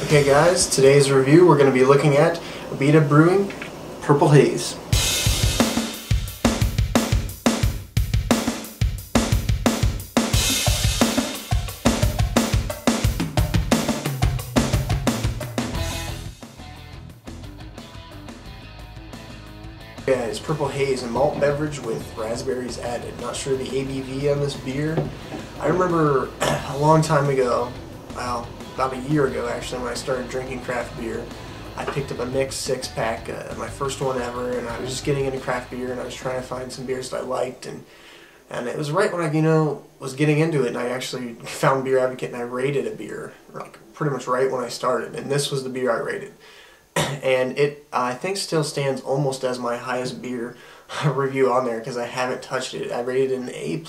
Okay guys, today's review we're going to be looking at Abita Brewing Purple Haze. Guys, Purple Haze, a malt beverage with raspberries added. Not sure the ABV on this beer. I remember a long time ago, well, about a year ago actually, when I started drinking craft beer, I picked up a mixed six-pack, my first one ever, and I was just getting into craft beer, and I was trying to find some beers that I liked, and it was right when I, was getting into it, and I actually found Beer Advocate, and I rated a beer, like pretty much right when I started, and this was the beer I rated. And it, I think, still stands almost as my highest beer review on there because I haven't touched it. I rated an A+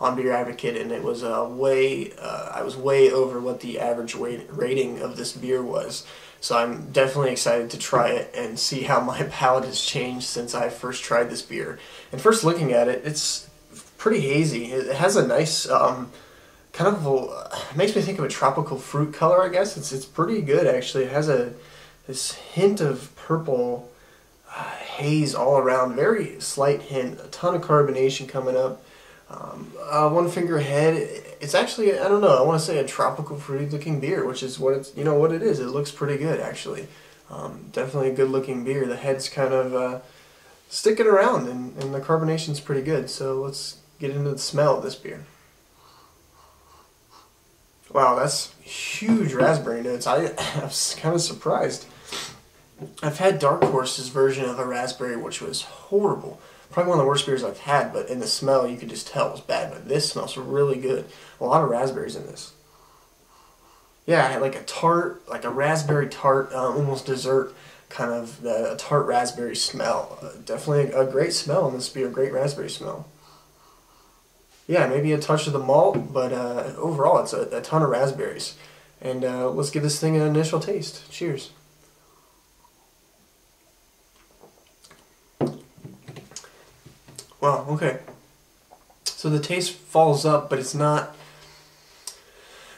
on Beer Advocate, and it was I was way over what the average rating of this beer was. So I'm definitely excited to try it and see how my palate has changed since I first tried this beer. And first looking at it, it's pretty hazy. It has a nice kind of it makes me think of a tropical fruit color, I guess. It's pretty good actually. It has this hint of purple haze all around, very slight hint, a ton of carbonation coming up. One finger ahead, it's actually, I don't know, I want to say a tropical fruity looking beer, which is what it's, what it is. It looks pretty good actually. Definitely a good looking beer. The head's kind of sticking around, and the carbonation's pretty good. So let's get into the smell of this beer. Wow, that's huge raspberry notes. I was kind of surprised. I've had Dark Horse's version of a raspberry, which was horrible. Probably one of the worst beers I've had, but in the smell you could just tell it was bad. But this smells really good. A lot of raspberries in this. Yeah, I had like a tart, like a raspberry tart, almost dessert kind of a tart raspberry smell. Definitely a great smell in this beer, great raspberry smell. Yeah, maybe a touch of the malt, but overall it's a ton of raspberries. And let's give this thing an initial taste. Cheers. Wow, okay. So the taste falls up, but it's not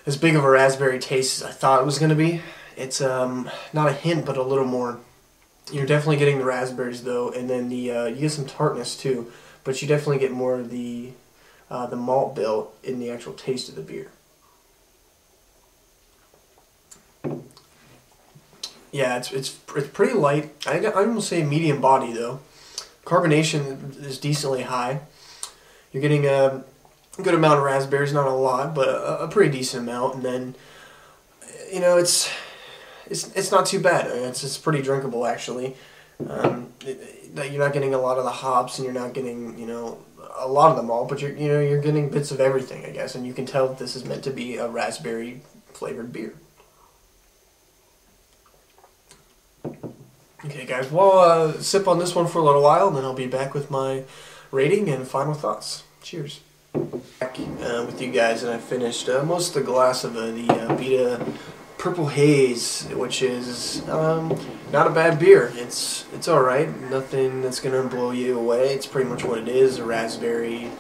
as big of a raspberry taste as I thought it was going to be. It's not a hint, but a little more. You're definitely getting the raspberries though, and then you get some tartness too, but you definitely get more of the malt bill in the actual taste of the beer. Yeah, it's pretty light. I'm gonna say medium body though. Carbonation is decently high. You're getting a good amount of raspberries, not a lot, but a pretty decent amount. And then, it's not too bad. It's pretty drinkable actually. You're not getting a lot of the hops, and you're not getting a lot of the malt, but you're getting bits of everything, I guess. And you can tell that this is meant to be a raspberry flavored beer. Okay guys, well, sip on this one for a little while, and then I'll be back with my rating and final thoughts. Cheers. Back with you guys, and I finished most of the glass of the Abita Purple Haze, which is not a bad beer. It's alright, nothing that's going to blow you away. It's pretty much what it is, a raspberry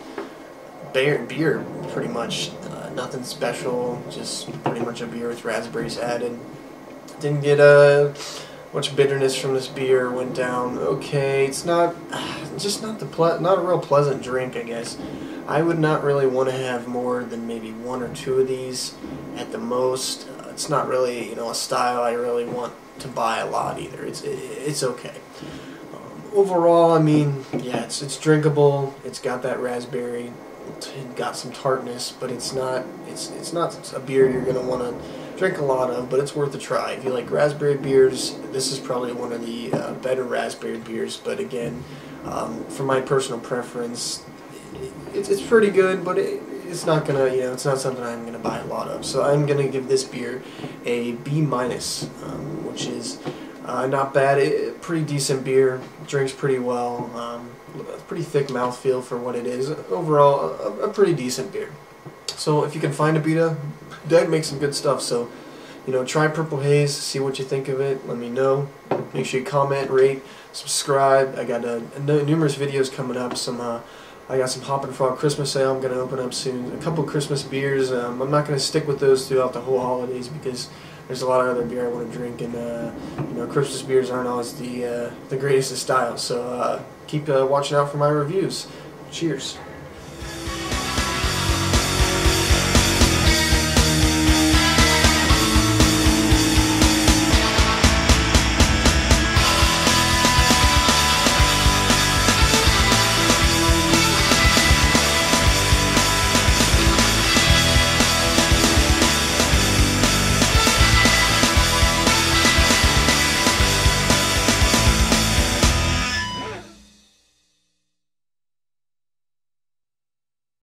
beer, pretty much. Nothing special, just pretty much a beer with raspberries added. Didn't get much bitterness from this beer. Went down okay. It's not not a real pleasant drink, I guess. I would not really want to have more than maybe one or two of these at the most. It's not really a style I really want to buy a lot either. It's okay. Overall, I mean, yeah, it's drinkable. It's got that raspberry. It's got some tartness, but it's not a beer you're gonna want to drink a lot of, but it's worth a try. If you like raspberry beers, this is probably one of the better raspberry beers, but again, for my personal preference, it's pretty good, but it's not gonna, it's not something I'm gonna buy a lot of. So I'm gonna give this beer a B-, which is not bad. Pretty decent beer, drinks pretty well, pretty thick mouthfeel for what it is. Overall, a pretty decent beer. So if you can find Abita, they make some good stuff. So, try Purple Haze, see what you think of it. Let me know. Make sure you comment, rate, subscribe. I got numerous videos coming up. I got some Hop and Frog Christmas sale I'm going to open up soon. A couple Christmas beers. I'm not going to stick with those throughout the whole holidays because there's a lot of other beer I want to drink, and you know, Christmas beers aren't always the greatest of styles. So keep watching out for my reviews. Cheers.